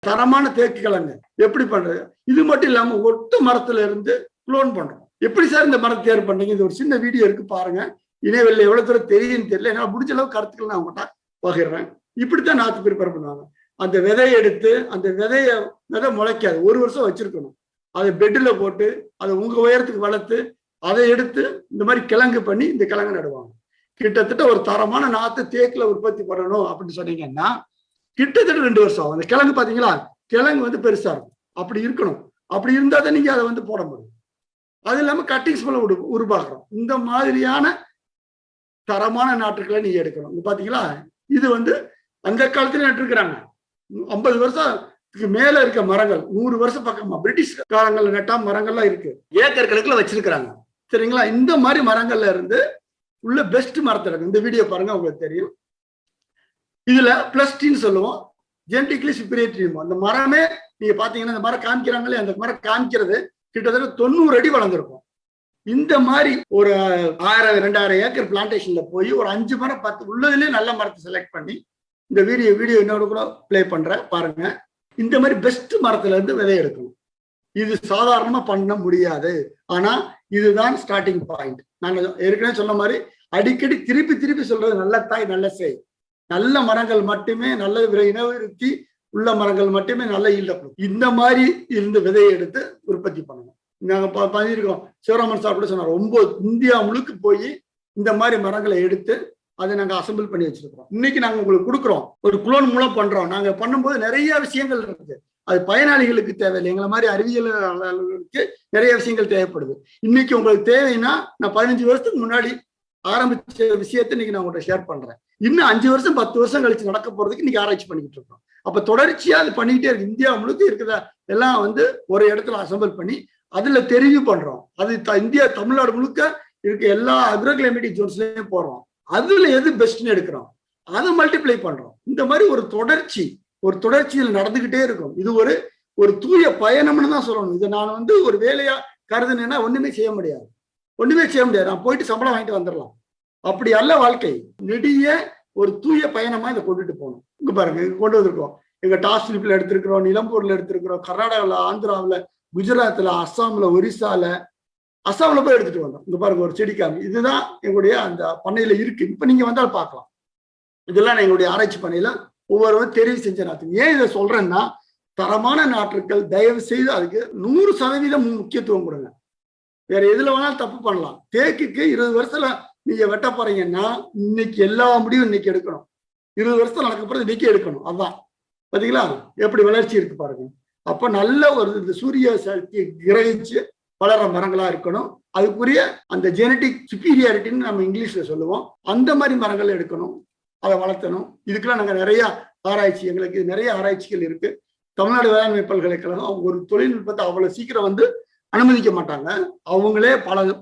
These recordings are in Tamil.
தரமான தேக்கு கிழங்கு எப்படி பண்றது? இது மட்டும் இல்லாம ஒட்டு மரத்துல இருந்து குளோன் பண்றோம். எப்படி சார் இந்த மரத்தை தேர்வு பண்ணீங்க? இது ஒரு சின்ன வீடியோ இருக்கு பாருங்க. இணையவெளியில எவ்வளவு தூரம் தெரியும்னு தெரியல. என்னால முடிஞ்ச அளவு கருத்துக்கள் நான் உங்கள்கிட்ட பகிர்றேன். இப்படித்தான் நாத்து ப்ரிப்பேர் பண்ணுவாங்க. அந்த விதையை எடுத்து அந்த விதை முளைக்காது, 1 வருஷம் வச்சிருக்கணும். அதை பெட்ல போட்டு அதை உங்க உயரத்துக்கு வளர்த்து அதை எடுத்து இந்த மாதிரி கிழங்கு பண்ணி இந்த கிழங்கு நடுவாங்க. கிட்டத்தட்ட ஒரு தரமான நாத்து தேக்குல உற்பத்தி பண்ணணும் அப்படின்னு சொன்னீங்கன்னா கிட்டத்தட்ட 2 வருஷம் ஆகும். அந்த கிழங்கு பாத்தீங்களா, கிழங்கு பெருசா இருக்கும். அப்படி இருக்கணும். அப்படி இருந்தா தான் நீங்க அதை போட முடியும். அது இல்லாம கட்டிங்ஸ் மேல உருவாக்குறோம். இந்த மாதிரியான தரமான நாற்றுக்களை நீங்க எடுக்கணும். பாத்தீங்களா, இது அந்த காலத்துல நட்டுருக்கிறாங்க. 50 வருஷத்துக்கு மேல இருக்க மரங்கள், 100 வருஷம் பக்கமா பிரிட்டிஷ் காலங்கள்ல நட்டா மரங்கள்லாம் இருக்கு. ஏக்கர் கணக்குல வச்சிருக்கிறாங்க. சரிங்களா, இந்த மாதிரி மரங்கள்ல இருந்து உள்ள பெஸ்ட் மரத்தை இருக்கு. இந்த வீடியோ பாருங்க, உங்களுக்கு தெரியும். இதுல பிளஸ் டீன்னு சொல்லுவோம், ஜெனடிக்கலி சுப்பீரியர் ட்ரீ. அந்த மரமே நீங்க பாத்தீங்கன்னா இந்த மரம் காமிக்கிறாங்களே, அந்த மரம் காமிக்கிறது கிட்டத்தட்ட 90 அடி வளர்ந்துருக்கும். இந்த மாதிரி ஒரு 1000-2000 ஏக்கர் பிளான்டேஷன்ல போய் ஒரு 5 மரம் 10 உள்ளதுலேயே நல்ல மரத்தை செலக்ட் பண்ணி இந்த வீடியோ இன்னொரு கூட பிளே பண்றேன் பாருங்க. இந்த மாதிரி பெஸ்ட் மரத்துல இருந்து விதை எடுக்கணும். இது சாதாரணமா பண்ண முடியாது. ஆனா இதுதான் ஸ்டார்டிங் பாயிண்ட். நாங்க ஏற்கனவே சொன்ன மாதிரி அடிக்கடி திருப்பி சொல்றது, நல்ல தாய் நல்ல செய். நல்ல மரங்கள் மட்டுமே, நல்ல இனவிருத்தி உள்ள மரங்கள் மட்டுமே நல்ல ஈல்ட கொடுக்கும். இந்த மாதிரி இருந்து விதையை எடுத்து உற்பத்தி பண்ணணும். நாங்க பண்ணியிருக்கோம். சிவராமன் சார் கூட சொன்னார், 9 இந்தியா முழுக்க போய் இந்த மாதிரி மரங்களை எடுத்து அதை நாங்க அசம்பிள் பண்ணி வச்சிருக்கிறோம். இன்னைக்கு நாங்க உங்களுக்கு கொடுக்குறோம், ஒரு குளோன் மூலம் பண்றோம். நாங்க பண்ணும்போது நிறைய விஷயங்கள் இருக்கு. அது பயனாளிகளுக்கு தேவையில்லை, எங்களை மாதிரி அறிவியலாளர்களுக்கு நிறைய விஷயங்கள் தேவைப்படுது. இன்னைக்கு உங்களுக்கு தேவைன்னா நான் 15 வருஷத்துக்கு முன்னாடி ஆரம்பிச்ச விஷயத்தை இன்னைக்கு நான் உங்கள்கிட்ட ஷேர் பண்றேன். இன்னும் 5 வருஷம் 10 வருஷம் கழிச்சு நடக்க போறதுக்கு இன்னைக்கு ஆராய்ச்சி பண்ணிக்கிட்டு இருக்கோம். அப்ப தொடர்ச்சியா அது பண்ணிக்கிட்டே இருக்கு. இந்தியா முழுக்க இருக்கிற எல்லாம் ஒரு இடத்துல அசம்பிள் பண்ணி அதுல தெரிவு பண்றோம். அது இந்தியா தமிழ்நாடு முழுக்க இருக்க எல்லா அக்ரோ கிளைமேட்டிக் ஜோன்ஸ்லயும் போறோம். அதுல எது பெஸ்ட்னு எடுக்கிறோம், அதை மல்டிப்ளை பண்றோம். இந்த மாதிரி ஒரு தொடர்ச்சியில் நடந்துகிட்டே இருக்கும். இது ஒரு தூய பயணம்னு தான் சொல்லணும். இதை நான் ஒரு வேலையா கருதுனேன்னா ஒண்ணுமே செய்ய முடியாது. நான் போயிட்டு சம்பளம் வாங்கிட்டு வந்துடலாம். அப்படி அல்ல வாழ்க்கை. நெடிய ஒரு தூய பயணமா இதை கொண்டுட்டு போகணும். இங்க பாருங்க, இங்க கொண்டு வந்திருக்கோம். எங்க டாஸ்லிப்ல எடுத்திருக்கிறோம், நிலம்பூர்ல எடுத்திருக்கிறோம், கர்நாடகாவில், ஆந்திராவில், குஜராத்ல, அஸ்ஸாம்ல, ஒரிசால, அஸ்ஸாம்ல போய் எடுத்துட்டு வந்தோம். இங்க பாருங்க, ஒரு செடி காமி. இதுதான் எங்களுடைய அந்த பண்ணையில இருக்கு. இப்ப நீங்க வந்தாலும் பார்க்கலாம். இதெல்லாம் எங்களுடைய ஆராய்ச்சி பண்ணையில ஒவ்வொருவரும் தெரிவு செஞ்ச நாற்று. ஏன் இதை சொல்றேன்னா, தரமான நாற்றுக்கள் தயவு செய்து அதுக்கு 100% முக்கியத்துவம் கொடுங்க. வேற எதுல வேணாலும் தப்பு பண்ணலாம். தேக்குக்கு 20 வருஷத்துல நீங்க வெட்ட போறீங்கன்னா இன்னைக்கு எல்லா முடிவும் இன்னைக்கு எடுக்கணும். 20 வருஷத்துல நடக்க போறது இன்னைக்கு எடுக்கணும். அதுதான் பாத்தீங்களா எப்படி வளர்ச்சி இருக்கு பாருங்க. அப்ப நல்ல ஒரு சூரிய சக்தியை கிரகிச்சு வளர்ற மரங்களா இருக்கணும். அதுக்குரிய அந்த ஜெனடிக் சுப்பீரியாரிட்டின்னு நம்ம இங்கிலீஷ்ல சொல்லுவோம். அந்த மாதிரி மரங்கள் எடுக்கணும், அதை வளர்த்தணும். இதுக்கெல்லாம் நாங்க நிறைய எங்களுக்கு நிறைய ஆராய்ச்சிகள் இருக்கு. தமிழ்நாடு வேளாண்மை பல்கலைக்கழகம் அவங்க ஒரு தொழில்நுட்பத்தை அவ்வளவு சீக்கிரம் அனுமதிக்க மாட்டாங்க. அவங்களே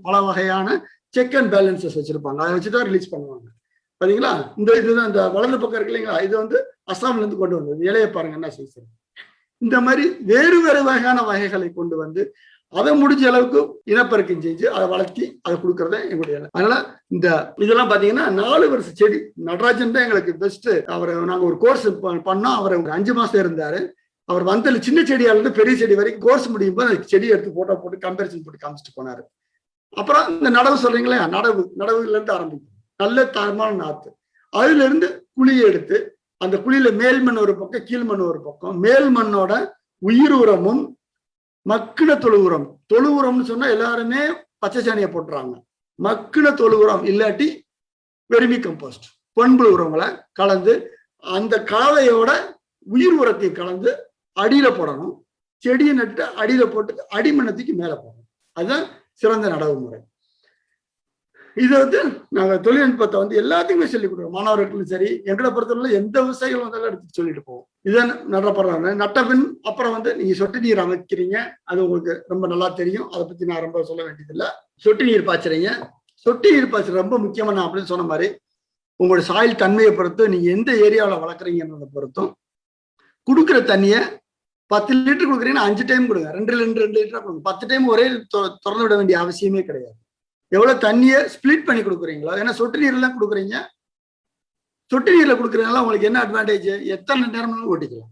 பல வகையான செக் அண்ட் பேலன்சஸ் வச்சிருப்பாங்க. அதை வச்சுதான் ரிலீஸ் பண்ணுவாங்க. பாத்தீங்களா, இதுதான் இந்த வலது பக்கம் இருக்கு இல்லைங்களா, இது அஸ்ஸாம்ல இருந்து கொண்டு வந்தது. இலையை பாருங்க என்ன செய்ய. இந்த மாதிரி வேறு வகையான வகைகளை கொண்டு அதை முடிஞ்ச அளவுக்கு இனப்பெருக்கம் செஞ்சு அதை வளர்த்தி அதை கொடுக்கறத எங்களுடைய. அதனால இதெல்லாம் பாத்தீங்கன்னா 4 வருஷ செடி. நடராஜன் தான் எங்களுக்கு பெஸ்ட். நாங்க ஒரு கோர்ஸ் பண்ணோம். அவர் 5 மாசம் இருந்தாரு. அவர் சின்ன செடியால இருந்து பெரிய செடி வரைக்கும் கோர்ஸ் முடியும் போது அந்த செடி எடுத்து போட்டோ போட்டு கம்பேரிசன் போட்டு காமிச்சிட்டு போனாரு. அப்புறம் இந்த நடவு சொல்றீங்களே, நடவுல இருந்து ஆரம்பிக்கும். நல்ல தரமான நாத்து. அதுல இருந்து குழியை எடுத்து அந்த குழியில மேல் மண் ஒரு பக்கம், கீழ் மண் ஒரு பக்கம். மேல் மண்ணோட உயிர் உரமும் மக்கின தொழு உரம்னு சொன்னா எல்லாருமே பச்சை சாணியை போட்டுறாங்க. மக்கின தொழு உரம் இல்லாட்டி வெர்மி கம்போஸ்ட், பண்புழு உரங்களை கலந்து அந்த கலவையோட உயிர் உரத்தையும் கலந்து அடியில போடணும். செடியை நட்டு அடியில போட்டு அடிமண்ணத்துக்கு மேல போடணும். அதுதான் சிறந்த நடவு முறை. இது நாங்க தொழில்நுட்பத்தை எல்லாத்தையுமே சொல்லிக் கொடுக்குறோம். மாணவர்களுக்கும் சரி, எங்களை பொறுத்தவரை எந்த விவசாயிகள் வந்தாலும் எடுத்து சொல்லிட்டு போவோம். இதான் நடப்படுறாங்க. நட்டபின் அப்புறம் நீங்க சொட்டு நீர் அமைக்கிறீங்க. அது உங்களுக்கு ரொம்ப நல்லா தெரியும். அதை பத்தி நான் ரொம்ப சொல்ல வேண்டியதில்லை. சொட்டு நீர் பாய்ச்சுறீங்க. சொட்டு நீர் பாய்ச்சல் ரொம்ப முக்கியமா. நான் அப்படின்னு சொன்ன மாதிரி உங்களோட சாயில் தன்மையை பொறுத்து, நீங்க எந்த ஏரியாவில் வளர்க்குறீங்கன்றதை பொறுத்தும், கொடுக்குற தண்ணியை 10 லிட்டர் கொடுக்குறீங்கன்னா 5 டைம் கொடுங்க. 2 லிட்டரா கொடுங்க. 10 டைம் ஒரே திறந்து விட வேண்டிய அவசியமே கிடையாது. எவ்வளவு தண்ணியை ஸ்பிளிட் பண்ணி கொடுக்குறீங்களோ. ஏன்னா சொட்டு நீர்லாம் கொடுக்குறீங்க. சொட்டு நீர்ல கொடுக்குறதுனால உங்களுக்கு என்ன அட்வான்டேஜ்? எத்தனை நேரம் ஓட்டிக்கலாம்.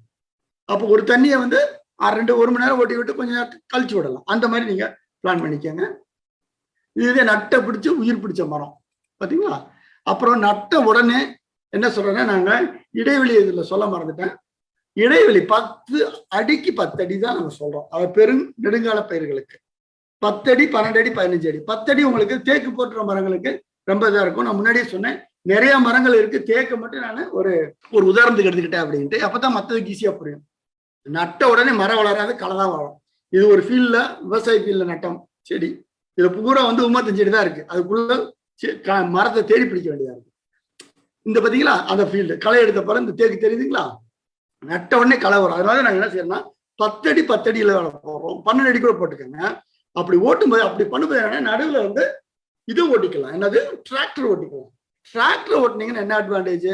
அப்போ ஒரு தண்ணியை வந்து 1 மணி நேரம் ஓட்டி விட்டு கொஞ்சம் நேரம் கழிச்சு விடலாம். அந்த மாதிரி நீங்க பிளான் பண்ணிக்கோங்க. இதே நட்டை பிடிச்சி உயிர் பிடிச்ச மரம் பார்த்தீங்களா. அப்புறம் நட்ட உடனே என்ன சொல்றேன்னா, நாங்க இடைவெளி இதுல சொல்ல மறந்துட்டேன். இடைவெளி 10 அடிக்கு 10 அடி தான் நம்ம சொல்றோம். அது நெடுங்கால பயிர்களுக்கு 10 அடி, 12 அடி, 15 அடி. 10 அடி உங்களுக்கு தேக்கு போட்டுற மரங்களுக்கு ரொம்ப இதா இருக்கும். நான் முன்னாடியே சொன்னேன், நிறைய மரங்கள் இருக்கு. தேக்கு மட்டும் நான் ஒரு உதாரணத்துக்கு எடுத்துக்கிட்டேன் அப்படின்ட்டு. அப்பதான் மற்றதுக்கு ஈஸியா புரியும். நட்ட உடனே மரம் வளராது, களை தான் வளரும். இது ஒரு ஃபீல்ட்ல, விவசாய ஃபீல்ட்ல நட்டம் செடி. இதுல பூரா வந்து 35 அடி தான் இருக்கு. அதுக்குள்ள மரத்தை தேடி பிடிக்க வேண்டியதா இருக்கு. இந்த பாத்தீங்களா அந்த ஃபீல்டு களை எடுத்த பிறகு இந்த தேக்கு தெரியுதுங்களா, நட்ட உடனே களை வரும். அதனால நாங்க என்ன செய்யறோம்னா 10 அடி 10 அடியில வேலை போடுறோம். 12 அடி கூட போட்டுக்கோங்க. அப்படி ஓட்டும்போது அப்படி பண்ணும்போது என்னன்னா, நடுவில் வந்து இது ஓட்டிக்கலாம். என்னது, டிராக்டர் ஓட்டிக்கலாம். டிராக்டர் ஓட்டினீங்கன்னா என்ன அட்வான்டேஜ்,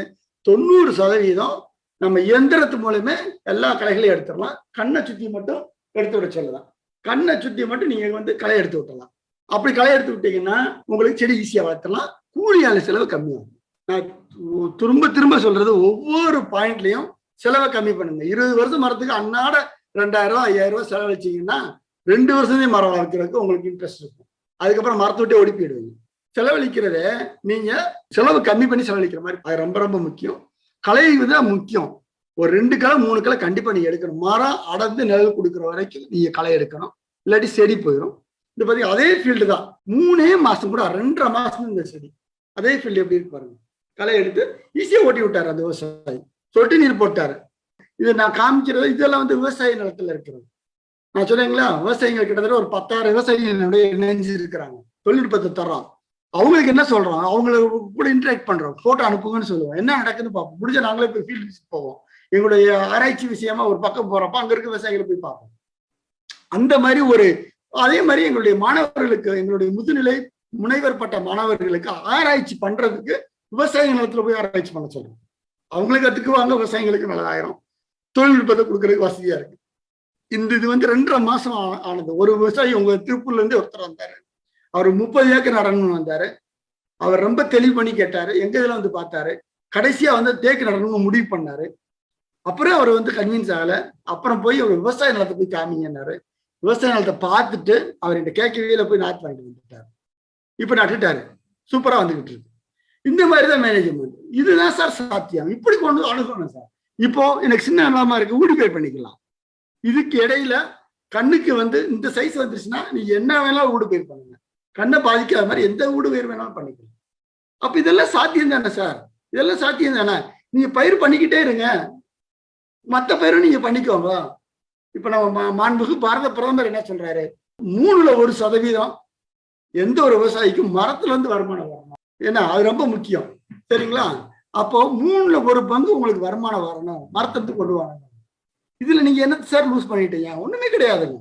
90% நம்ம இயந்திரத்து மூலமே எல்லா களைகளையும் எடுத்துடலாம். கண்ணை சுத்தி மட்டும் எடுத்து விட சொல்லலாம். கண்ணை சுத்தி மட்டும் நீங்க வந்து களை எடுத்து விட்டலாம். அப்படி களை எடுத்து விட்டீங்கன்னா உங்களுக்கு செடி ஈஸியா வளர்த்தலாம். கூலியால செலவு கம்மியாகும். நான் திரும்ப சொல்றது, ஒவ்வொரு பாயிண்ட்லயும் செலவை கம்மி பண்ணுங்க. 20 வருஷம் மரத்துக்கு அன்னாட 2000 5000 ரூபாய் செலவழிச்சீங்கன்னா 2 வருஷமே மரம் வளர்க்கறதுக்கு உங்களுக்கு இன்ட்ரெஸ்ட் இருக்கும். அதுக்கப்புறம் மரத்தை விட்டே ஓடி போயிடுவீங்க. செலவழிக்கிறத நீங்க செலவு கம்மி பண்ணி செலவழிக்கிற மாதிரி, அது ரொம்ப ரொம்ப முக்கியம். களை தான் முக்கியம். ஒரு 2 களை 3 களை கண்டிப்பா நீங்க எடுக்கணும். மரம் அடர்ந்து நிழல் கொடுக்குற வரைக்கும் நீங்க களை எடுக்கணும், இல்லாட்டி செடி போயிடும். இந்த பாத்தீங்க அதே ஃபீல்டு தான். 3 மாசம் கூட 2.5 மாசம் இந்த செடி அதே ஃபீல்டு எப்படி இருக்கு பாருங்க. களை எடுத்து ஈஸியா ஓட்டி விட்டாரு அந்த விவசாயி. சொட்டு நீர் போட்டாரு. இது நான் காமிக்கிறது, இதெல்லாம் வந்து விவசாய நிலத்துல இருக்கிறது. நான் சொல்லுங்களா, விவசாயிகள் கிட்டத்தட்ட ஒரு 10,000 விவசாயிகளுடைய இணைஞ்சு இருக்கிறாங்க. தொழில்நுட்பத்தை தர்றோம். அவங்களுக்கு என்ன சொல்றோம், அவங்களுக்கு கூட இன்டராக்ட் பண்றோம். போட்டோ அனுப்புங்கன்னு சொல்லுவோம். என்ன நடக்குதுன்னு பார்ப்போம். முடிஞ்ச நாங்களே போய் ஃபீல்டு விசிட் போவோம். எங்களுடைய ஆராய்ச்சி விஷயமா ஒரு பக்கம் போறப்ப அங்க இருக்க விவசாயிகளை போய் பார்ப்போம். அந்த மாதிரி அதே மாதிரி எங்களுடைய மாணவர்களுக்கு, எங்களுடைய முதுநிலை முனைவர் பட்ட மாணவர்களுக்கு ஆராய்ச்சி பண்றதுக்கு விவசாய நிலத்துல போய் ஆராய்ச்சி பண்ண சொல்றோம். அவங்களுக்கு கத்துக்குவாங்க, விவசாயிகளுக்கு நல்லதாயிரும். தொழில்நுட்பத்தை கொடுக்கறதுக்கு வசதியா இருக்கு. இது வந்து 2.5 மாசம் ஆனது. ஒரு விவசாயி உங்க திருப்பூர்ல இருந்து ஒருத்தர் வந்தாரு. அவர் 30 ஏக்கர் நடணும்னு வந்தாரு. அவர் ரொம்ப தெளிவு பண்ணி கேட்டாரு. எங்க இதுல வந்து பார்த்தாரு. கடைசியா வந்து தேக்கு நடணும்னு முடிவு பண்ணாரு. அப்புறம் அவர் வந்து கன்வின்ஸ் ஆகல. அப்புறம் போய் ஒரு விவசாய நிலத்தை போய் காமிங்கன்னாரு. விவசாய நிலத்தை பார்த்துட்டு அவர் இந்த கேட்கவே போய் நாற்று வாங்கிட்டு வந்துட்டாரு. இப்ப நட்டுட்டாரு. சூப்பரா வந்துகிட்டு இருக்கு. இந்த மாதிரிதான் மேனேஜ்மெண்ட். இதுதான் சார் சாத்தியம். இப்படி கொண்டு அணுகணும் சார். இப்போ எனக்கு சின்ன நிலமா இருக்கு, ஊடுபயிர் பண்ணிக்கலாம். இதுக்கு இடையில கண்ணுக்கு வந்து இந்த சைஸ் வந்துருச்சுன்னா நீங்க என்ன வேணாலும் ஊடுபயிர் பண்ணுங்க. கண்ணை பாதிக்காத மாதிரி எந்த ஊடுபயிர் வேணாலும் பண்ணிக்கலாம். அப்ப இதெல்லாம் சாத்தியம் தானே சார், இதெல்லாம் சாத்தியம் தானே. நீங்க பயிர் பண்ணிக்கிட்டே இருங்க, மற்ற பயிரும் நீங்க பண்ணிக்கோங்க. இப்ப நம்ம மாண்புமிகு பாரத பிரதமர் என்ன சொல்றாரு, 1% எந்த ஒரு விவசாயிக்கும் மரத்துல இருந்து வருமானம் வரணும். ஏன்னா அது ரொம்ப முக்கியம், சரிங்களா. அப்போ 1/3 உங்களுக்கு வருமானம் வரணும், மரத்திலிருந்து கொண்டு வரணும். இதுல நீங்க என்ன சார் லூஸ் பண்ணிட்டீங்க? ஒண்ணுமே கிடையாதுங்க.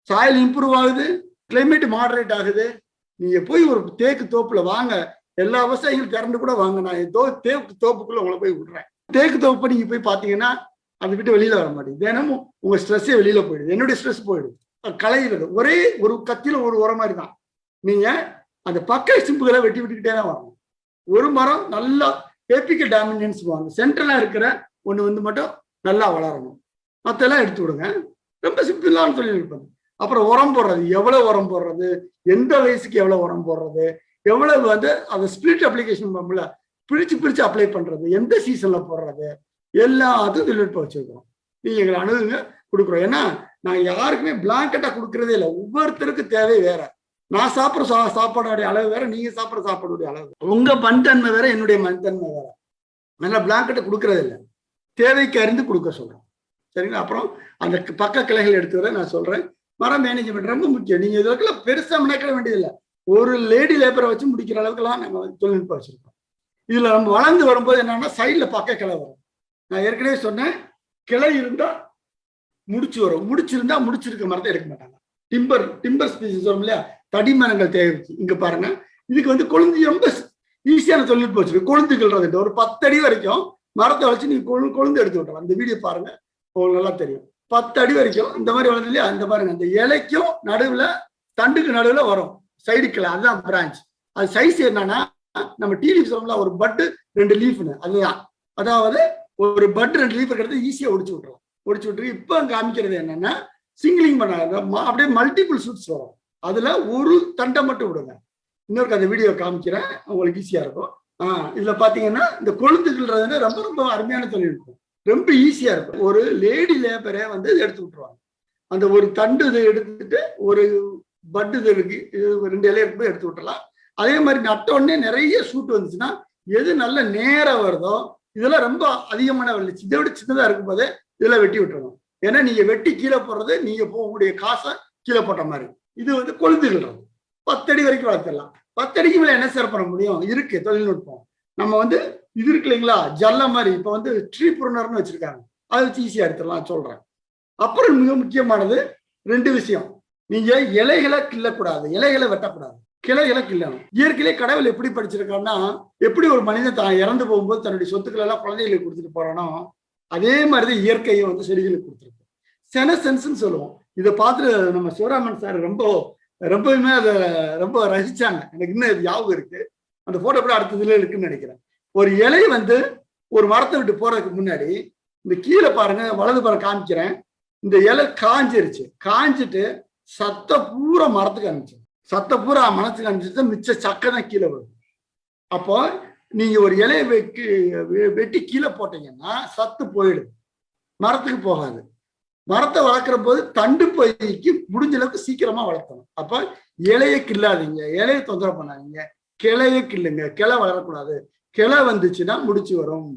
சாயில் இம்ப்ரூவ் ஆகுது, கிளைமேட் மாடரேட் ஆகுது. நீங்க போய் ஒரு தேக்கு தோப்புல வாங்க, எல்லா விவசாயிகளும் திறந்து கூட வாங்க. நான் தேக்கு தோப்புக்குள்ள உங்களை போய் விடுறேன். தேக்கு தோப்பு நீங்க போய் பாத்தீங்கன்னா அதை விட்டு வெளியில வர மாட்டேங்குது. தினமும் உங்க ஸ்ட்ரெஸ்ஸே வெளியில போயிடுது. என்னுடைய ஸ்ட்ரெஸ் போயிடுது. களையிறது ஒரே ஒரு கத்தியில ஒரு உரம் மாதிரி தான். நீங்க அந்த பக்க சிம்புகளை வெட்டி விட்டுக்கிட்டே தான் வரணும். ஒரு மரம் நல்லா எபிக்கல் டாமினன்ஸ் வாங்க, சென்ட்ரலா இருக்கிற ஒண்ணு வந்து மட்டும் நல்லா வளரணும். மற்றெல்லாம் எடுத்து விடுங்க. ரொம்ப சிம்பிளான தொழில்நுட்பம். அப்புறம் உரம் போடுறது, எவ்வளவு உரம் போடுறது, எந்த வயசுக்கு எவ்வளவு உரம் போடுறது, எவ்வளவு வந்து அந்த ஸ்பிளிட் அப்ளிகேஷன் பண்ணல பிரிச்சு அப்ளை பண்றது, எந்த சீசன்ல போடுறது, எல்லாத்தையும் தொழில்நுட்பம் வச்சிருக்கோம். நீங்க எங்களை அணுகுங்க, கொடுக்குறோம். ஏன்னா நான் யாருக்குமே பிளாங்கெட்டா கொடுக்கறதே இல்லை. ஒவ்வொருத்தருக்கு தேவை வேற. நான் சாப்பிட்ற சாப்பாடுடைய அளவு வேற, நீங்க சாப்பிட்ற சாப்பாடுடைய அளவு, உங்க மண்தன்மை வேற, என்னுடைய மண்தன்மை வேற. அதனால பிளாங்கெட்டை கொடுக்கறது இல்லை, தேவைக்கு அறிந்து கொடுக்க சொல்றோம், சரிங்களா. அப்புறம் அந்த பக்க கிளைகள் எடுத்துக்கிற நான் சொல்றேன். மரம் மேனேஜ்மெண்ட் ரொம்ப முக்கியம். நீங்க இதுக்கெல்லாம் பெருசா மெனக்கிட வேண்டியதில்லை. ஒரு லேடி லேபரை வச்சு முடிக்கிற அளவுக்குலாம் நாங்க தொழில்நுட்பம் வச்சிருக்கோம். இதுல நம்ம வளர்ந்து வரும்போது என்னன்னா சைட்ல பக்க கிளை வரும். நான் ஏற்கனவே சொன்னேன், கிளை இருந்தா முடிச்சு வரும், முடிச்சிருந்தா முடிச்சிருக்க மரத்தை எடுக்க மாட்டாங்க. டிம்பர் ஸ்பீசிஸ் வரும் இல்லையா, தடிமரங்கள் தேவைச்சு. இங்க பாருங்க, இதுக்கு வந்து கொழுந்து ரொம்ப ஈஸியான தொழில்நுட்பம் வச்சிருக்கு. கொழுந்துகள்றது ஒரு 10 அடி வரைக்கும் மரத்தை வச்சு நீங்க கொழுந்து எடுத்து விட்டுறலாம். அந்த வீடியோ பாருங்க, உங்களுக்கு நல்லா தெரியும். 10 அடி வரைக்கும் இந்த மாதிரி வளர்ந்து இல்லையா, அந்த பாருங்க, அந்த இலைக்கும் நடுவுல தண்டுக்கு நடுவுல வரும் சைடு கிளை, அதுதான் பிரான்ச். அது சைஸ் என்னன்னா, நம்ம டீ லீஃப் சொல்லலாம், ஒரு பட்டு 2 லீஃப்னு, அதுதான். அதாவது ஒரு பட் 2 லீஃப் எடுத்து ஈஸியா ஒடிச்சு விட்டுறலாம். ஒடிச்சு விட்டுருக்கு. இப்போ காமிக்கிறது என்னன்னா சிங்கிளிங் பண்ணாங்க, அப்படியே மல்டிபிள் ஷூட்ஸ் வரும். அதுல ஒரு தண்டை மட்டும் விடுங்க. இன்னொரு அந்த வீடியோ காமிக்கிறேன், உங்களுக்கு ஈஸியா இருக்கும். இதுல பாத்தீங்கன்னா இந்த கொழுந்துகள்ன்றது ரொம்ப ரொம்ப அருமையான தொழில்நுட்பம், ரொம்ப ஈஸியா இருக்கும். ஒரு லேடி லேபரே வந்து எடுத்து விட்டுருவாங்க. அந்த ஒரு தண்டு இதை எடுத்துட்டு ஒரு பட்டு இது இருக்கு, இது 2 இலை இருக்கும்போது எடுத்து விட்டுறலாம். அதே மாதிரி நட்ட உடனே நிறைய ஷூட் வந்துச்சுன்னா எது நல்ல நேரம் வருதோ இதெல்லாம் ரொம்ப அதிகமான வலிச்சு, இதை விட சின்னதா இருக்கும் போதே இதெல்லாம் வெட்டி விட்டுறணும். ஏன்னா நீங்க வெட்டி கீழே போடுறது நீங்க போகக்கூடிய காசை கீழே போட்ட மாதிரி. இது வந்து கொழுந்துகள் 10 அடி வரைக்கும் வளர்த்துடலாம். 10 அடிக்கு மேல என்ன சார் பண்ண முடியும்? இருக்கு தொழில்நுட்பம். நம்ம வந்து இது இருக்கு இல்லைங்களா, ஜல்ல மாதிரி இப்ப வந்து ட்ரீ ப்ரூனர்னு வச்சிருக்காங்க, அதை வச்சு ஈஸியா எடுத்துடலாம் சொல்றேன். அப்புறம் மிக முக்கியமானது 2 விஷயம். நீங்க இலைகளை கிள்ளக்கூடாது, இலைகளை வெட்டக்கூடாது, கிளைகளை கிள்ளணும். இயற்கையிலே கடவுள் எப்படி படிச்சிருக்கான்னா, எப்படி ஒரு மனிதன் தான் இறந்து போகும்போது தன்னுடைய சொத்துக்கள் எல்லாம் குழந்தைகளுக்கு கொடுத்துட்டு போறானோ அதே மாதிரிதான் இயற்கையை வந்து செடிகளுக்கு கொடுத்துருக்கு. செனசென்ஸ் சொல்லுவோம். இதை பார்த்து நம்ம சிவராமன் சார் ரொம்பவுமே அதை ரொம்ப ரசிச்சாங்க. எனக்கு இன்னும் இது ஞாபகம் இருக்கு. அந்த போட்டோ கூட அடுத்ததுல இருக்குன்னு நினைக்கிறேன். ஒரு இலை வந்து ஒரு மரத்தை விட்டு போறதுக்கு முன்னாடி இந்த கீழே பாருங்க, வலது பாருங்க காமிக்கிறேன். இந்த இலை காஞ்சிருச்சு, காஞ்சிட்டு சத்த பூரா மரத்துக்கு அனுப்பிச்சு, சத்த பூரா மனத்துக்கு அனுப்பிச்சு மிச்ச சக்கை தான் கீழே வருது. அப்போ நீங்க ஒரு இலையை வெட்டி கீழே போட்டீங்கன்னா சத்து போயிடுது, மரத்துக்கு போகாது. மரத்தை வளர்க்குற போது தண்டு பயிருக்கு முடிஞ்ச அளவுக்கு சீக்கிரமா வளர்க்கணும். அப்ப இலையை கிள்ளாதீங்க, இலையை தொந்தரவு பண்ணாதீங்க, கிளையை கிள்ளுங்க. கிளை வளரக்கூடாது, கிளை வந்துச்சுன்னா முடிச்சு வரும்.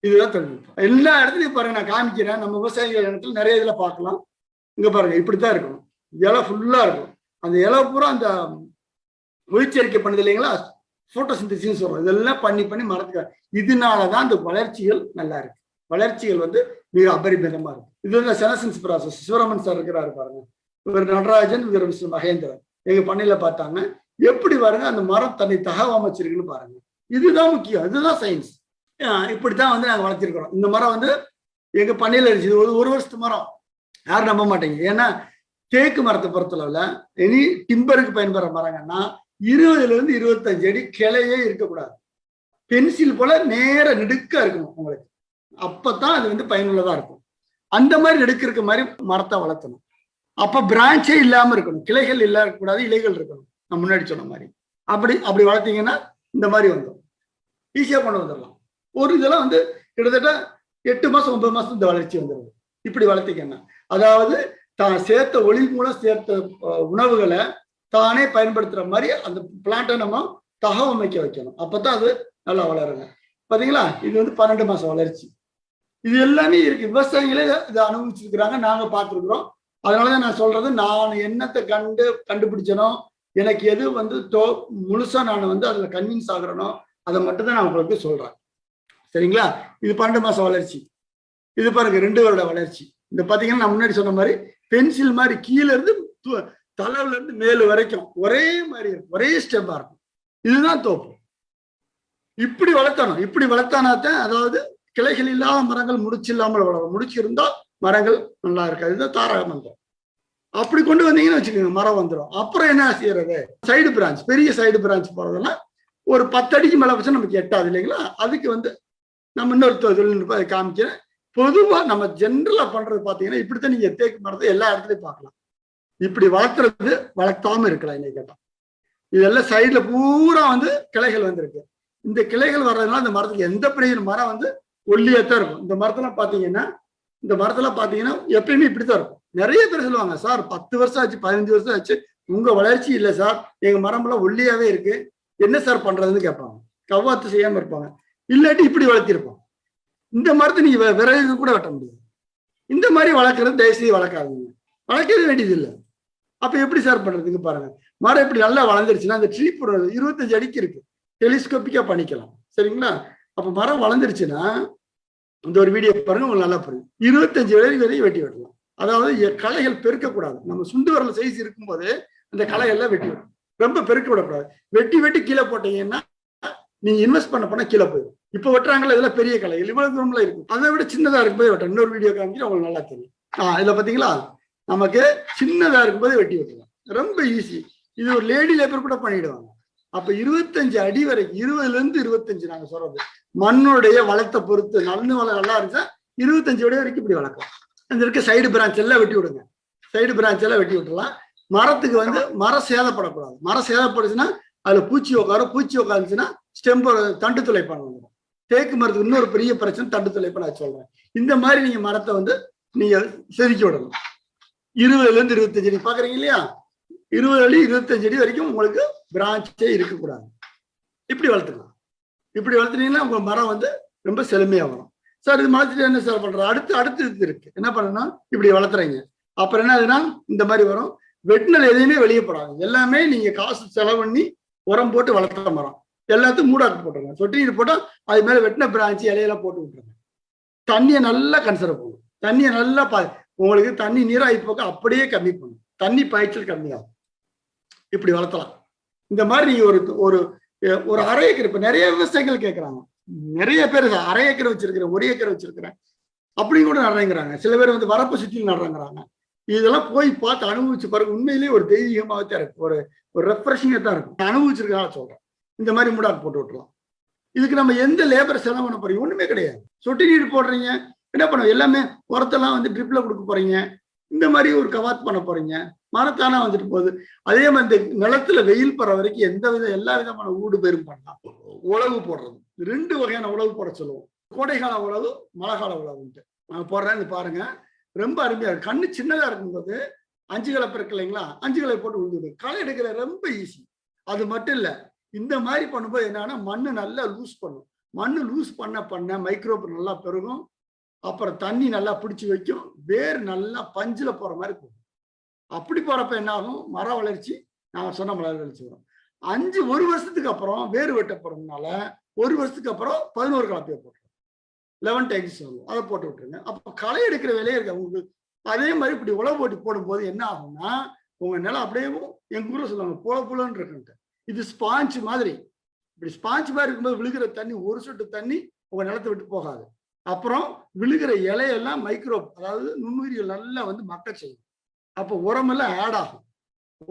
இதுதான் தொழில்நுட்பம். எல்லா இடத்துலயும் பாருங்க, நான் காமிக்கிறேன். நம்ம விவசாயிகள் இடத்துல நிறைய இதுல பார்க்கலாம். இங்க பாருங்க, இப்படித்தான் இருக்கணும். இலை ஃபுல்லா இருக்கும். அந்த இலை பூரா அந்த ஒளிச்சேர்க்கை பண்ணுது இல்லைங்களா, போட்டோசிந்தசிஸ் சொல்றோம். இதெல்லாம் பண்ணி மரத்துக்கு. இதனாலதான் அந்த வளர்ச்சிகள் நல்லா இருக்கு. வளர்ச்சிகள் வந்து மிக அபரிமிதமா இருக்கு. இது வந்து செனசன்ஸ் ப்ராசஸ். சிவராமன் சார் இருக்கிறாரு பாருங்க, இவர் நடராஜன், இவர் மிஸ்டர் மகேந்திரன். எங்க பண்ணையில பார்த்தாங்க. எப்படி பாருங்க அந்த மரம் தன்னை அமைச்சிருக்குன்னு பாருங்க. இதுதான் முக்கியம், இதுதான் சயின்ஸ். இப்படித்தான் வந்து நாங்க வளர்த்திருக்கிறோம். இந்த மரம் வந்து எங்க பண்ணையில இருந்துச்சு. ஒரு வருஷத்து மரம், யாரும் நம்ப மாட்டேங்க. ஏன்னா தேக்கு மரத்தை பொறுத்தளவுல இனி டிம்பருக்கு பயன்படுற மரங்கன்னா 20 இருந்து 25 அடி கிளையே இருக்கக்கூடாது. பென்சில் போல நேர நெடுக்கா இருக்கணும் உங்களுக்கு. அப்பதான் அது வந்து பயனுள்ளதா இருக்கும். அந்த மாதிரி நெடுக்க மாதிரி மரத்தை வளர்த்தணும். அப்ப பிரான்ச்சே இல்லாம இருக்கணும், கிளைகள் இல்லாக்கூடாது, இலைகள் இருக்கணும். நான் முன்னாடி சொன்ன மாதிரி அப்படி வளர்த்தீங்கன்னா இந்த மாதிரி வந்துடும், ஈஸியா கொண்டு வந்துடலாம். ஒரு இதெல்லாம் வந்து கிட்டத்தட்ட 8 மாசம் 9 மாசம் இந்த வளர்ச்சி வந்துடுது. இப்படி வளர்த்திங்கன்னா, அதாவது தான் சேர்த்த ஒளி மூலம் சேர்த்த உணவுகளை தானே பயன்படுத்துற மாதிரி அந்த பிளான்ட்டை நம்ம தகவமைக்க வைக்கணும். அப்பதான் அது நல்லா வளருங்க. பாத்தீங்களா, இது வந்து 12 மாசம் வளர்ச்சி. இது எல்லாமே இருக்கு, விவசாயிகளே இதை அனுபவிச்சிருக்கிறாங்க, நாங்க பார்த்துருக்குறோம். அதனாலதான் நான் சொல்றது, நான் என்னத்தை கண்டுபிடிச்சனோ, எனக்கு எது வந்து முழுசா நான் வந்து அதுல கன்வின்ஸ் ஆகுறனோ அதை மட்டும் தான் நான் உங்களுக்கு சொல்றேன். சரிங்களா? இது 12 மாசம் வளர்ச்சி. இது பாருங்க 2 வருட வளர்ச்சி. இந்த பாத்தீங்கன்னா நான் முன்னாடி சொன்ன மாதிரி பென்சில் மாதிரி கீழே இருந்து தலைவுல இருந்து மேலு வரைக்கும் ஒரே மாதிரி இருக்கும், ஒரே ஸ்டெப்பா இருக்கும். இதுதான் தோப்பு. இப்படி வளர்த்தணும். இப்படி வளர்த்தானாத்தான், அதாவது கிளைகள் இல்லாத மரங்கள் முடிச்சு இல்லாமல் வளரும். முடிச்சு இருந்தா மரங்கள் நல்லா இருக்காது. இதுதான் தாரக மந்திரம். அப்படி கொண்டு வந்தீங்கன்னு வச்சுக்கோங்க, மரம் வந்துடும். அப்புறம் என்ன செய்யறது? சைடு பிரான்ச், பெரிய சைடு பிரான்ச் போறதுன்னா ஒரு 10 அடிக்கு மேல வச்சா நமக்கு எட்டாது இல்லைங்களா? அதுக்கு வந்து நம்ம இன்னொரு தொழில்நுட்பம் அதை காமிக்கிறேன். பொதுவா நம்ம ஜென்ரலா பண்றது பாத்தீங்கன்னா, இப்படித்தான் நீங்க தேக்கு மரத்தை எல்லா இடத்துலயும் பார்க்கலாம். இப்படி வளர்த்துறது வளர்த்தாம இருக்கலாம். இன்னைக்கு கேட்டா இதெல்லாம் சைடுல பூரா வந்து கிளைகள் வந்திருக்கு. இந்த கிளைகள் வர்றதுனால இந்த மரத்துக்கு எந்த பிரயோஜனம், மரம் வந்து ஒல்லியாத்தான் இருக்கும். இந்த மரத்தெல்லாம் பாத்தீங்கன்னா எப்பயுமே இப்படித்தான் இருக்கும். நிறைய பேர் சொல்லுவாங்க, சார் 10 வருஷம் ஆச்சு, 15 வருஷம் ஆச்சு, உங்க வளர்ச்சி இல்லை சார், எங்க மரம் எல்லாம் ஒல்லியாவே இருக்கு, என்ன சார் பண்றதுன்னு கேட்பாங்க. கவ்வாத்து செய்யாம இருப்பாங்க. இல்லாட்டி இப்படி வளர்த்திருப்போம். இந்த மரத்தை நீங்க விறகு கூட வெட்ட முடியாது. இந்த மாதிரி வளர்க்கறது தயவுசெய்து வளர்க்காதீங்க, வளர்க்கவே வேண்டியது இல்லை. அப்ப எப்படி சார் பண்றதுக்கு பாருங்க. மரம் இப்படி நல்லா வளர்ந்துருச்சுன்னா அந்த ட்ரீ 25 அடிக்கு இருக்கு, டெலிஸ்கோப்பிக்கா பண்ணிக்கலாம். சரிங்களா? அப்ப மரம் வளர்ந்துருச்சுன்னா இந்த ஒரு வீடியோ பாருங்க, உங்களுக்கு நல்லா புரியும். 25 வரையும் வெட்டி விடலாம். அதாவது களைகள் பெருக்கக்கூடாது. நம்ம சுண்டு வரல சைஸ் இருக்கும்போது அந்த களைகள்லாம் வெட்டி விடும். ரொம்ப பெருக்க விடக்கூடாது. வெட்டி கீழே போட்டீங்கன்னா நீங்க இன்வெஸ்ட் பண்ண கீழே போயிடும். இப்ப வெட்டுறாங்கல்ல, இதெல்லாம் பெரிய களைகள் இவ்வளவு தூரம்ல இருக்கும். அதை விட சின்னதா இருக்கும்போது வெட்ட. இன்னொரு வீடியோ காமிச்சு உங்களுக்கு நல்லா தெரியும். இதுல பாத்தீங்களா, நமக்கு சின்னதா இருக்கும்போது வெட்டி விட்டுலாம், ரொம்ப ஈஸி. இது ஒரு லேடி லேபர் கூட பண்ணிடுவாங்க. அப்ப 25 அடி வரைக்கும், 20ல இருந்து 25 நாங்க சொல்றது மண்ணுடைய வளத்தை பொறுத்து, நல்ல வளம் நல்லா இருந்துச்சா 25 அடி வரைக்கும் இப்படி வளர்க்கலாம். அந்த இருக்க சைடு பிரான்ச் எல்லாம் வெட்டி விடுங்க. சைடு பிரான்ச் எல்லாம் வெட்டி விட்டுலாம். மரத்துக்கு வந்து மரம் சேதப்படக்கூடாது. மரம் சேதப்படுச்சுன்னா அதுல பூச்சி உட்காரும். பூச்சி உட்காந்துச்சுன்னா ஸ்டெம்பு தண்டு துளைப்பான் வந்துடும். தேக்கு மரத்துக்கு இன்னொரு பெரிய பிரச்சனை தண்டு துளைப்பான் நான் சொல்றேன். இந்த மாதிரி நீங்க மரத்தை வந்து நீங்க செதுக்கி விடணும். 20ல இருந்து 25 அடி பாக்குறீங்க இல்லையா? 20 அடி 25 அடி வரைக்கும் உங்களுக்கு பிரான்ச்சே இருக்கக்கூடாது. இப்படி வளர்த்துக்கலாம். இப்படி வளர்த்துனீங்கன்னா உங்க மரம் வந்து ரொம்ப செழுமையா வரும். சார் இது மரத்துல என்ன சார் பண்றது? அடுத்து இது இருக்கு. என்ன பண்ணணும்? இப்படி வளர்த்துறீங்க. அப்புறம் என்ன ஆகுதுன்னா இந்த மாதிரி வரும். வெட்டினல் எதையுமே வெளியே போடாது. எல்லாமே நீங்க காசு செலவு பண்ணி உரம் போட்டு வளர்த்த மரம் எல்லாத்தையும் மூடாக்கு போட்டுருங்க. சொட்டு நீர் போட்டா அது மேல வெட்டின பிரான்ச்சு இலையெல்லாம் போட்டு விட்டுருங்க. தண்ணியை நல்லா கன்சர்வ் பண்ணும். தண்ணியை நல்லா உங்களுக்கு தண்ணி நீராகி போக்க அப்படியே கம்மி பண்ணும். தண்ணி பாய்ச்சல் கம்மியாகும். இப்படி வளர்த்தலாம். இந்த மாதிரி நீங்க ஒரு அரை ஏக்கர், இப்ப நிறைய விவசாயிகள் கேட்கறாங்க. நிறைய பேர் அரை ஏக்கர் வச்சிருக்கிறேன், 1 ஏக்கர் வச்சிருக்கிறேன் அப்படின்னு கூட நடுறேங்கிறாங்க. சில பேர் வந்து வரப்பு சுற்றிலும் நடுறேங்கிறாங்க. இதெல்லாம் போய் பார்த்து அனுபவிச்சு பாருங்க. உண்மையிலேயே ஒரு தெய்வீகமாகத்தான் இருக்கு. ஒரு ரெஃப்ரெஷிங்கா தான் இருக்கும். அனுபவிச்சிருக்கா சொல்றேன். இந்த மாதிரி மூடாக்கு போட்டு விட்டுலாம். இதுக்கு நம்ம எந்த லேபர் செலவு பண்ண போறீங்க? ஒண்ணுமே கிடையாது. சொட்டு நீர் போடுறீங்க, என்ன பண்ணுவோம்? எல்லாமே உரத்தெல்லாம் வந்து ட்ரிப்ல கொடுக்க போறீங்க. இந்த மாதிரி ஒரு கவாத் பண்ண போறீங்க. மரத்தானா வந்துட்டு போகுது. அதே மாதிரி இந்த நிலத்துல வெயில் படுற வரைக்கும் எல்லா விதமான ஊடு பெரும் பண்ணலாம். உழவு போடுறது 2 வகையான உழவு போட சொல்லுவோம். கோடைகால உழவு, மழைக்கால உழவுன்ட்டு நான் போடுறேன். இது பாருங்க, ரொம்ப அருமையா இருக்கு. கண்ணு சின்னதா இருக்கும்போது 5 களை பிறகு இல்லைங்களா? 5 களை போட்டு விழுந்துது. களை எடுக்கிற ரொம்ப ஈஸி. அது மட்டும் இல்ல, இந்த மாதிரி பண்ணும்போது என்னன்னா மண்ணு நல்லா லூஸ் பண்ணும். மண்ணு லூஸ் பண்ண மைக்ரோப் நல்லா பெருகும். அப்புறம் தண்ணி நல்லா பிடிச்சி வைக்கும். வேர் நல்லா பஞ்சுல போற மாதிரி போகும். அப்படி போறப்ப என்ன ஆகும்? மர வளர்ச்சி நான் சொன்ன மர வளர்ச்சி வரும். 1 வருஷத்துக்கு அப்புறம் வேறு வெட்ட போறதுனால 1 வருஷத்துக்கு அப்புறம் 11 கலப்பையை போட்டுரும். 11 டைம்ஸ் வரும். அதை போட்டு விட்டுருங்க. அப்போ களை எடுக்கிற வேலையே இருக்கு உங்களுக்கு. அதே மாதிரி இப்படி உழவு போட்டு போடும்போது என்ன ஆகும்னா உங்க நிலம் அப்படியே எங்க ஊரை சொல்லுவாங்க புலன்னு இருக்குன்ட்டு. இது ஸ்பாஞ்ச் மாதிரி. இப்படி ஸ்பாஞ்ச் மாதிரி இருக்கும்போது விழுகிற தண்ணி ஒரு சொட்டு தண்ணி உங்க நிலத்தை விட்டு போகாது. அப்புறம் விழுகிற இலையெல்லாம் மைக்ரோப், அதாவது நுண்ணுயிரிகள் நல்லா வந்து மக்க செய்யும். அப்போ உரமெல்லாம் ஆட் ஆகும்.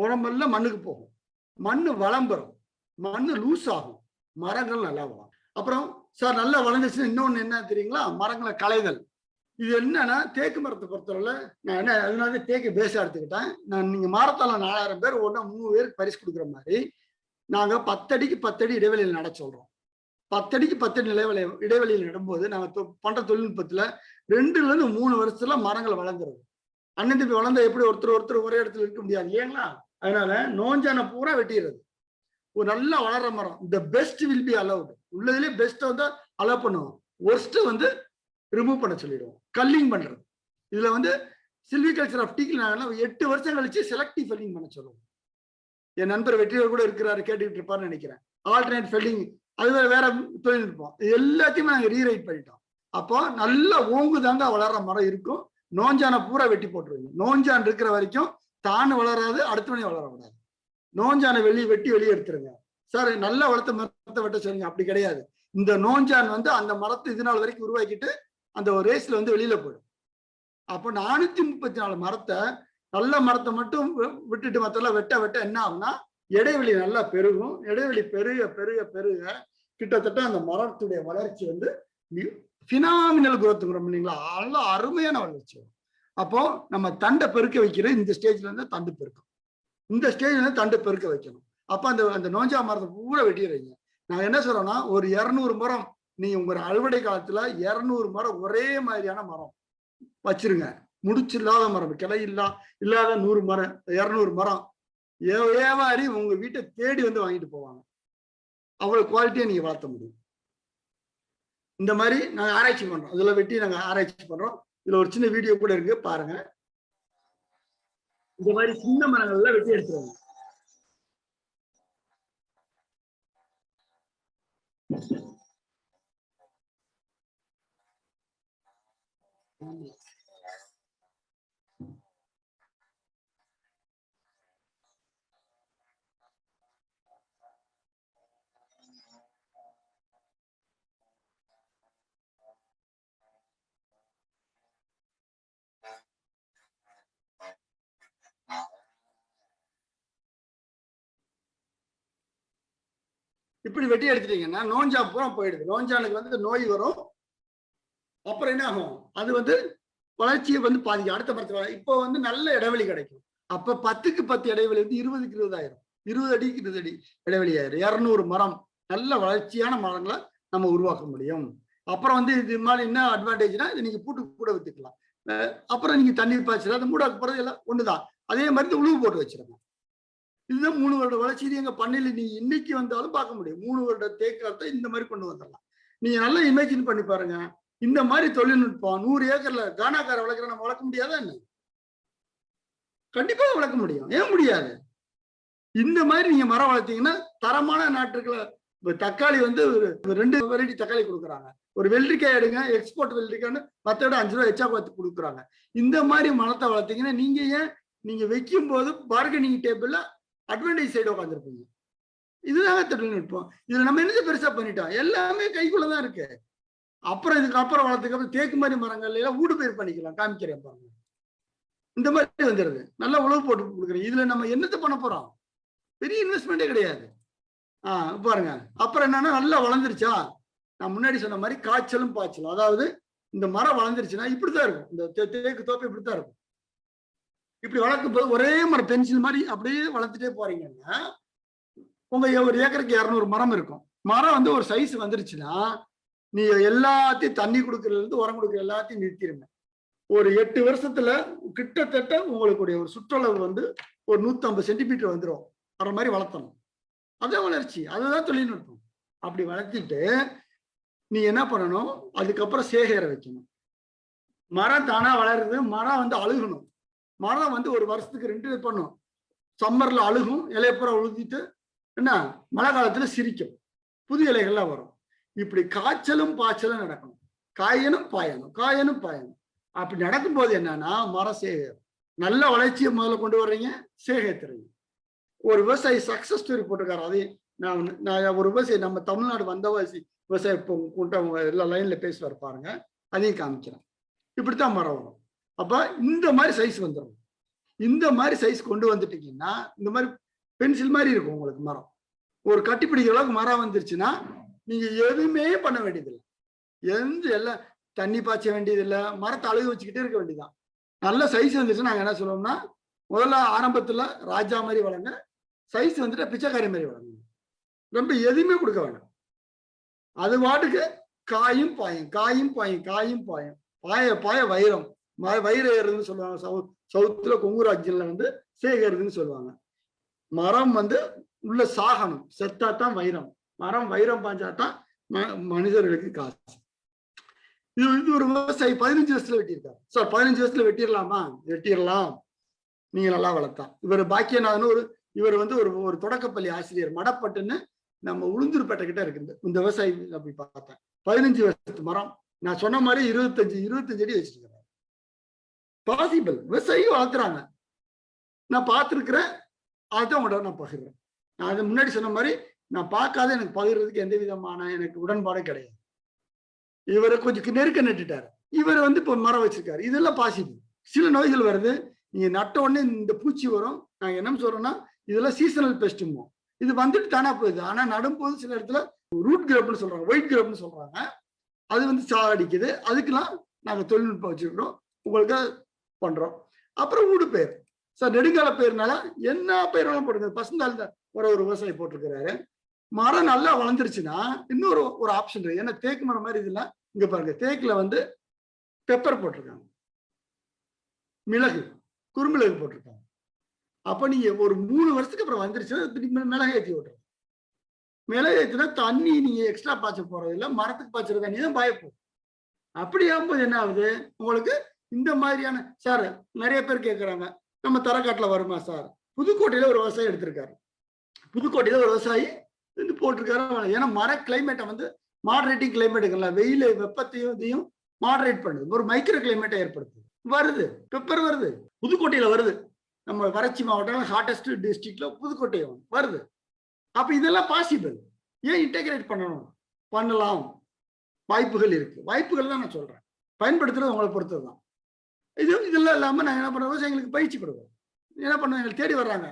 உரமெல்லாம் மண்ணுக்கு போகும். மண்ணு வளம் பெறும். மண்ணு லூஸ் ஆகும். மரங்கள் நல்லா வளரும். அப்புறம் சார் நல்லா வளர்ந்துச்சுன்னா இன்னொன்னு என்ன தெரியுங்களா? மரங்களை களைதல். இது என்னன்னா தேக்கு மரத்தை பொறுத்தவரை நான் என்ன அதனால தேக்கு பேச எடுத்துக்கிட்டேன். நீங்க மரத்தால 4000 பேர் ஒன்னா 3 பேருக்கு பரிசு கொடுக்குற மாதிரி நாங்க 10 அடிக்கு 10 அடி இடைவெளியில் நட சொல்றோம். 10 அடிக்கு 10 அடி இடைவெளியில் நடும்போது நாங்க பண்ற தொழில்நுட்பத்துல 2ல இருந்து 3 வருஷத்துல மரங்கள் வளர்ந்துருது. அண்ணன் தம்பி வளர்ந்தா எப்படி ஒருத்தர் ஒரே இடத்துல இருக்க முடியாது இல்லைங்களா? அதனால நோஞ்சான பூரா வெட்டிடுறது. ஒரு நல்லா வளர்ற மரம் the best will be allowed. உள்ளதுலேயே பெஸ்ட்டை வந்து அலோவ் பண்ணுவோம். ஒர்ஸ்ட் வந்து ரிமூவ் பண்ண சொல்லிடுவோம். கல்லிங் பண்றது. இதுல வந்து சில்விகல்ச்சர் ஆஃப் டீக்கு 8 வருஷம் கழிச்சு செலக்டிவ் ஃபெல்லிங் பண்ண சொல்லுவோம். என் நண்பர் வெற்றியர் கூட இருக்கிறாரு, கேட்டுக்கிட்டு இருப்பாருன்னு நினைக்கிறேன். ஆல்டர்னேட் ஃபெல்லிங், அது வேற தொழில்நுட்பம். இது எல்லாத்தையுமே நாங்க ரீரைட் பண்ணிட்டோம். அப்போ நல்லா ஓங்குதாங்க வளர்ற மரம் இருக்கும். நோஞ்சான பூரா வெட்டி போட்டுருவீங்க. நோஞ்சான் இருக்கிற வரைக்கும் தானு வளராது, அடுத்த மணி வளர விடாது. நோஞ்சானை வெட்டி வெளியே எடுத்துருங்க. சார் நல்லா வளர்த்த மரத்தை வெட்ட சொல்லுங்க. அப்படி கிடையாது. இந்த நோஞ்சான் வந்து அந்த மரத்தை இது நாள் வரைக்கும் உருவாக்கிட்டு அந்த ஒரு ரேஸ்ல வந்து வெளியில போயிடும். அப்போ 434 மரத்தை, நல்ல மரத்தை மட்டும் விட்டுட்டு மற்றெல்லாம் வெட்ட என்ன ஆகும்னா இடைவெளி நல்லா பெருகும். இடைவெளி பெருக கிட்டத்தட்ட அந்த மரத்துடைய வளர்ச்சி வந்து பினாமினல் குரோத்துங்கிறோம் இல்லைங்களா? நல்ல அருமையான வளர்ச்சி. அப்போ நம்ம தண்டை பெருக்க வைக்கிற இந்த ஸ்டேஜ்ல இருந்து தண்டு பெருக்கும். இந்த ஸ்டேஜ்ல இருந்து தண்டு பெருக்க வைக்கணும். அப்ப அந்த நோஞ்சா மரத்தை பூரா வெட்டிடுறீங்க. நான் என்ன சொல்றேன்னா ஒரு 200 மரம் நீங்க உங்க அறுவடை காலத்துல 200 மரம் ஒரே மாதிரியான மரம் வச்சிருங்க. முடிச்சு இல்லாத மரம், கிளை இல்லாத 100 மரம், 200 மரம் ஏவாரி உங்க வீட்டை தேடி வந்து வாங்கிட்டு போவாங்க. அவ்வளவு குவாலிட்டியா நீங்க வளர்த்த முடியும். இந்த மாதிரி நாங்க ஆராய்ச்சி பண்றோம். இதுல வெட்டி நாங்க ஆராய்ச்சி பண்றோம். இதுல ஒரு சின்ன வீடியோ கூட இருக்கு, பாருங்க. இந்த மாதிரி சின்ன மரங்கள் எல்லாம் வெட்டி எடுத்துருவாங்க. இப்படி வெட்டி எடுத்துட்டீங்கன்னா நோஞ்சா பூரா போயிடுது. நோஞ்சானுக்கு வந்து நோய் வரும். அப்புறம் என்ன ஆகும்? அது வந்து வளர்ச்சியை வந்து பாதிக்கும். அடுத்த மரத்துல இப்போ வந்து நல்ல இடைவெளி கிடைக்கும். அப்ப 10க்கு 10 இடைவெளி வந்து 20க்கு 20 ஆயிரும். 20 அடிக்கு 20 அடி இடைவெளி ஆயிரும். 200 மரம் நல்ல வளர்ச்சியான மரங்களை நம்ம உருவாக்க முடியும். அப்புறம் வந்து இது மாதிரி என்ன அட்வான்டேஜ்னா, இது நீங்க பூட்டு கூட வித்துக்கலாம். அப்புறம் நீங்க தண்ணீர் பாய்ச்சல அது மூட போறது எல்லாம் ஒண்ணுதான். அதே மாதிரி உழுவு போட்டு வச்சிருங்க. இதுதான் 3 வருட வளர்ச்சி. எங்க பண்ணையில நீங்க இன்னைக்கு வந்தாலும் பார்க்க முடியும். 3 வருட தேக்கத்தை இந்த மாதிரி கொண்டு வந்துடலாம். நீங்க நல்லா இமேஜின் பண்ணி பாருங்க. இந்த மாதிரி தொழில்நுட்பம் 100 ஏக்கர்ல கானாக்கார வளர்க்குற நம்ம வளர்க்க முடியாதா என்ன? கண்டிப்பா வளர்க்க முடியும். ஏன் முடியாது? இந்த மாதிரி நீங்க மரம் வளர்த்தீங்கன்னா தரமான நாட்டுகளை தக்காளி வந்து ஒரு 2 வெரைட்டி தக்காளி கொடுக்குறாங்க. ஒரு வெள்ளரிக்காய் எடுங்க, எக்ஸ்போர்ட் வெள்ளரிக்காய்னு 10 விட 5 ரூபா எச்சா கொடுக்குறாங்க. இந்த மாதிரி மரத்தை வளர்த்தீங்கன்னா நீங்க ஏன் நீங்க வைக்கும் போது பார்கனிங் டேபிள்ல அட்வான்டேஜ் சைடு உட்காந்துருப்பீங்க. இதுதாங்க தொழில்நுட்பம். இதுல நம்ம என்ன பெருசா பண்ணிட்டோம், எல்லாமே கைக்குள்ளதான் இருக்கு. அப்புறம் இதுக்கு அப்புறம் வளர்த்துக்கு அப்புறம் தேக்கு மாதிரி மரங்கள் எல்லாம் ஊடு பயிர் பண்ணிக்கலாம். காமிக்கிறேன் பாருங்க. இந்த மாதிரி வந்துடுது. நல்லா உழவு போட்டு கொடுக்குறேன். இதுல நம்ம என்னத்தை பண்ண போறோம்? பெரிய இன்வெஸ்ட்மெண்டே கிடையாது. பாருங்க. அப்புறம் என்னன்னா நல்லா வளர்ந்துருச்சா, நான் முன்னாடி சொன்ன மாதிரி காய்ச்சலும் பாய்ச்சலும். அதாவது இந்த மரம் வளர்ந்துருச்சுன்னா இப்படித்தான் இருக்கும். இந்த தேக்கு தோப்பு இப்படித்தான் இருக்கும். இப்படி வளர்க்கும் போது ஒரே மரம் பென்சில் மாதிரி அப்படியே வளர்த்துட்டே போறீங்கன்னா உங்க ஒரு ஏக்கருக்கு 200 மரம் இருக்கும். மரம் வந்து ஒரு சைஸ் வந்துருச்சுன்னா நீங்க எல்லாத்தையும் தண்ணி கொடுக்கறதுல இருந்து உரம் கொடுக்குற எல்லாத்தையும் நிறுத்திடுங்க. ஒரு 8 வருஷத்துல கிட்டத்தட்ட உங்களுடைய ஒரு சுற்றளவு வந்து ஒரு 150 சென்டிமீட்டர் வந்துடும். வர மாதிரி வளர்த்தணும். அதான் வளர்ச்சி. அதுதான் தொழில்நுட்பம். அப்படி வளர்த்திட்டு நீ என்ன பண்ணணும், அதுக்கப்புறம் சேகர வைக்கணும். மரம் தானா வளருது. மரம் வந்து அழுகணும். மரம் வந்து ஒரு வருஷத்துக்கு 2 பண்ணும். சம்மர்ல அழுகும், இலையப்புறம் உழுதிட்டு என்ன மழை காலத்துல சிரிக்கும், புது இலைகள்லாம் வரும். இப்படி காய்ச்சலும் பாய்ச்சலும் நடக்கணும். காயனும் பாயணும், காயனும் பாயணும். அப்படி நடக்கும்போது என்னன்னா மரம் சேகரம். நல்ல வளர்ச்சியை முதல்ல கொண்டு வர்றீங்க, சேகரித்துறீங்க. ஒரு விவசாயி சக்சஸ் ஸ்டோரி போட்டிருக்காரு. அதையும் நான் ஒரு விவசாயி நம்ம தமிழ்நாடு வந்தவாசி விவசாய கூட்டம் எல்லா லைன்ல பேசுவார் பாருங்க. அதையும் காமிக்கிறேன். இப்படித்தான் மரம் வரும். அப்ப இந்த மாதிரி சைஸ் வந்துடும். இந்த மாதிரி சைஸ் கொண்டு வந்துட்டீங்கன்னா இந்த மாதிரி பென்சில் மாதிரி இருக்கும் உங்களுக்கு மரம். ஒரு கட்டி பிடிக்கிற அளவுக்கு மரம் வந்துருச்சுன்னா நீங்க எதுவுமே பண்ண வேண்டியதில்லை. எல்லாம் தண்ணி பாய்ச்ச வேண்டியதில்லை. மரத்தை அழுக வச்சுக்கிட்டே இருக்க வேண்டியதுதான். நல்ல சைஸ் வந்துருச்சுன்னா நாங்க என்ன சொல்லுவோம்னா, முதல்ல ஆரம்பத்துல ராஜா மாதிரி வளங்க, சைஸ் வந்துட்டு பிச்சைக்காரி மாதிரி வளங்க. ரொம்ப எதுவுமே கொடுக்க வேண்டாம். அது வாட்டுக்கு காயும் பாயும், காயும் பாயும், காயும் பாயும், பாய பாய வைரம், வைர ஏறுதுன்னு சொல்லுவாங்க. சவுத்துல கொங்கு ராஜ்யம்ல வந்து சேகருதுன்னு சொல்லுவாங்க. மரம் வந்து உள்ள சாகணும், செத்தாத்தான் வைரம். மரம் வைரம் பாஞ்சாதான் மனிதர்களுக்கு காசு. இது ஒரு விவசாயி 15 வருஷத்துல வெட்டியிருக்காரு. சார் 15 வருஷத்துல வெட்டிடலாமா? வெட்டிடலாம், நீங்க நல்லா வளர்த்தா. இவர் பாக்கியநாதன் இவர் வந்து ஒரு தொடக்கப்பள்ளி ஆசிரியர், மடப்பட்டுன்னு நம்ம உளுந்தூர்பேட்டை கிட்ட இருக்கு. இந்த விவசாயி அப்படி பார்த்தேன். 15 வருஷத்து மரம். நான் சொன்ன மாதிரி 25 அடி வச்சிருக்கிறேன். பாசிபிள். விவசாயி வளர்க்குறாங்க. நான் பார்த்துருக்கிறேன். அதுதான் உங்கள்கிட்ட நான் பகிர்றேன். நான் அது முன்னாடி சொன்ன மாதிரி நான் பார்க்காத எனக்கு பகிர்றதுக்கு எந்த விதமான எனக்கு உடன்பாடே கிடையாது. இவரை கொஞ்சம் நெருக்க நட்டுட்டாரு. இவர் வந்து இப்போ மரம் வச்சிருக்காரு. இதெல்லாம் பாசிபிள். சில நோய்கள் வருது. நீங்க நட்ட உடனே இந்த பூச்சி வரும். நாங்க என்ன சொல்றோம்னா இதெல்லாம் சீசனல் பெஸ்ட்டுமோ. இது வந்துட்டு தானா போகுது. ஆனா நடும்போது சில இடத்துல ரூட் கிரப்னு சொல்றாங்க, ஒயிட் கிரப்னு சொல்றாங்க. அது வந்து சாகடிக்குது. அதுக்கெல்லாம் நாங்க தொழில்நுட்பம் வச்சிருக்கிறோம், உங்களுக்கு பண்றோம். அப்புறம் ஊடு பெயர். சார் நெடுங்கால பெயர்னால என்ன பெயரெல்லாம் போடுங்க. பசுந்தாள் ஒரு விவசாயி போட்டிருக்கிறாரு. மரம் நல்லா வளர்ந்துருச்சுன்னா இன்னொரு ஆப்ஷன் இருக்கு. ஏன்னா தேக்கு மரம் மாதிரி இதெல்லாம் இங்க பாருங்க. தேக்குல வந்து பெப்பர் போட்டிருக்காங்க, மிளகு, குறுமிளகு போட்டிருக்காங்க. அப்ப நீங்க ஒரு 3 வருஷத்துக்கு அப்புறம் வந்துருச்சுன்னா மிளகு ஏற்றி விட்டுருங்க. மிளகு ஏற்றினா தண்ணி நீங்க எக்ஸ்ட்ரா பாய்ச்ச போறது இல்லை, மரத்துக்கு பாய்ச்சற தண்ணி தான் பாயப்போம். அப்படி ஆகும்போது என்ன ஆகுது உங்களுக்கு இந்த மாதிரியான. சார் நிறைய பேர் கேட்கறாங்க, நம்ம தரக்காட்டுல வருமா சார்? புதுக்கோட்டையில ஒரு விவசாயி எடுத்திருக்காரு. புதுக்கோட்டையில ஒரு விவசாயி வந்து போட்டிருக்காரு. ஏன்னா மர கிளைமேட்டை வந்து மாடரேட்டிங் கிளைமேட்டுங்களா, வெயில வெப்பத்தையும் இதையும் மாடரேட் பண்ணுது. ஒரு மைக்ரோ கிளைமேட்டை ஏற்படுத்துது. வருது, பெப்பர் வருது, புதுக்கோட்டையில வருது. நம்ம வறட்சி மாவட்டம் ஹாட்டஸ்ட் டிஸ்ட்ரிக்ட்ல புதுக்கோட்டை வருது. அப்ப இதெல்லாம் பாசிபிள். ஏன் இன்டெகிரேட் பண்ணணும்? பண்ணலாம், வாய்ப்புகள் இருக்கு. வாய்ப்புகள் தான் நான் சொல்றேன். பயன்படுத்துறது உங்களை பொறுத்தது தான். இதெல்லாம் இல்லாம நாங்க என்ன பண்றோம், விவசாயிகளுக்கு பயிற்சி கொடுக்குறோம். என்ன பண்ணுவோம், எங்களுக்கு தேடி வர்றாங்க.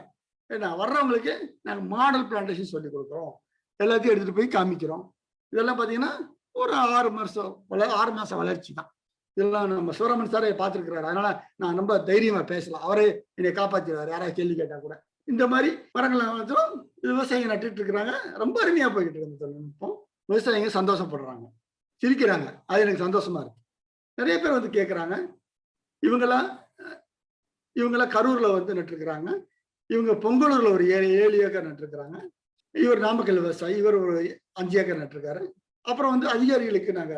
ஏன்னா வர்றவங்களுக்கு நாங்கள் மாடல் பிளான்டேஷன் சொல்லி கொடுக்குறோம். எல்லாத்தையும் எடுத்துட்டு போய் காமிக்கிறோம். இதெல்லாம் பார்த்தீங்கன்னா ஒரு 6 மாசம் வளர்ச்சி தான். இதெல்லாம் நம்ம சிவராமன் சாரே பார்த்துருக்கிறாரு. அதனால நான் ரொம்ப தைரியமா பேசலாம். அவரே என்னை காப்பாற்றிடுவார் யாராவது கேள்வி கேட்டா கூட. இந்த மாதிரி மரங்களை வளர்த்துறோம். விவசாயிங்க நட்டுட்டு இருக்கிறாங்க. ரொம்ப அருமையா போய்கிட்டு இருக்கு இந்த தொழில்நுட்பம். விவசாயிங்க சந்தோஷப்படுறாங்க, சிரிக்கிறாங்க. அது எனக்கு சந்தோஷமா இருக்கு. நிறைய பேர் வந்து கேட்கறாங்க. இவங்கெல்லாம் கரூர்ல வந்து நட்டுருக்கிறாங்க. இவங்க பொங்கலூர்ல ஒரு 7 ஏக்கர் நட்டுருக்கிறாங்க. இவர் நாமக்கல் விவசாயி. இவர் ஒரு 5 ஏக்கர் நட்டுருக்காரு. அப்புறம் வந்து அதிகாரிகளுக்கு நாங்க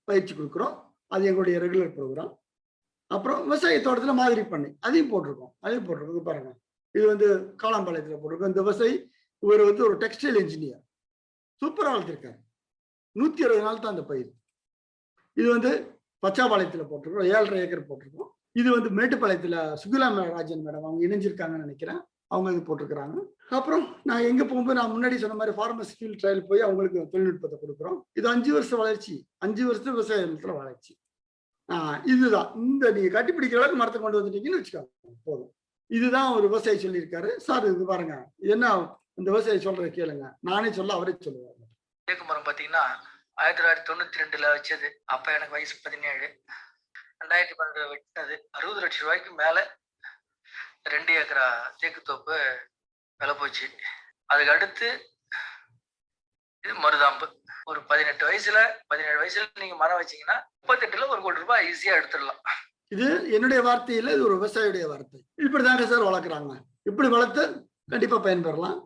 பயிற்சி கொடுக்குறோம். அது எங்களுடைய ரெகுலர் ப்ரோக்ராம். அப்புறம் விவசாய தோட்டத்துல மாதிரி பண்ணி அதையும் போட்டிருக்கோம். பாருங்க, இது வந்து காளாம்பாளையத்துல போட்டிருக்கோம். இந்த விவசாயி இவர் வந்து ஒரு டெக்ஸ்டைல் இன்ஜினியர். சூப்பரா வளர்த்திருக்காரு. 160 நாள் தான் அந்த பயிர். இது வந்து பச்சாபாளையத்துல போட்டிருக்கோம். 7.5 ஏக்கர் போட்டிருக்கோம். இது வந்து மேட்டுப்பாளையத்துல சுகிலா ராஜன் மேடம் அவங்க இணைஞ்சிருக்காங்கன்னு நினைக்கிறேன். அவங்க இது போட்டிருக்கிறாங்க. அப்புறம் நான் எங்க போகும்போது நான் முன்னாடி சொன்ன மாதிரி ஃபார்மர்ஸ் ஃபீல்ட் ட்ரையல் போய் அவங்களுக்கு தொழில்நுட்பத்தை கொடுக்குறோம். இது 5 வருஷம் வளர்ச்சி, 5 வருஷம் விவசாயத்துல வளர்ச்சி. இதுதான் இந்த நீங்க கட்டிப்பிடிக்கிற அளவுக்கு மரத்தை கொண்டு வந்துட்டீங்கன்னு வச்சுக்கோங்க போதும். இதுதான் ஒரு விவசாயி சொல்லியிருக்காரு. சார் இது பாருங்க, என்ன இந்த விவசாயி சொல்ற கேளுங்க. நானே சொல்ல அவரே சொல்லுவாங்க. தேக்கு மரம் பாத்தீங்கன்னா 1992 வச்சது. அப்ப எனக்கு வயசு 17. 2012 வெட்டினது. 60 லட்சம் ரூபாய்க்கு மேல 2 ஏக்கரா தேக்கு தோப்பு விலை போச்சு. அதுக்கு அடுத்து இது மருதாம்பு. ஒரு 17 வயசுல நீங்க மரம் வச்சீங்கன்னா 38ல 1 கோடி ரூபாய் ஈஸியா எடுத்துடலாம். இது என்னுடைய வார்த்தையில, இது ஒரு விவசாயியுடைய வார்த்தை. இப்படிதாங்க சார் வளர்க்குறாங்க. இப்படி வளர்த்து கண்டிப்பா பயன்பெறலாம்.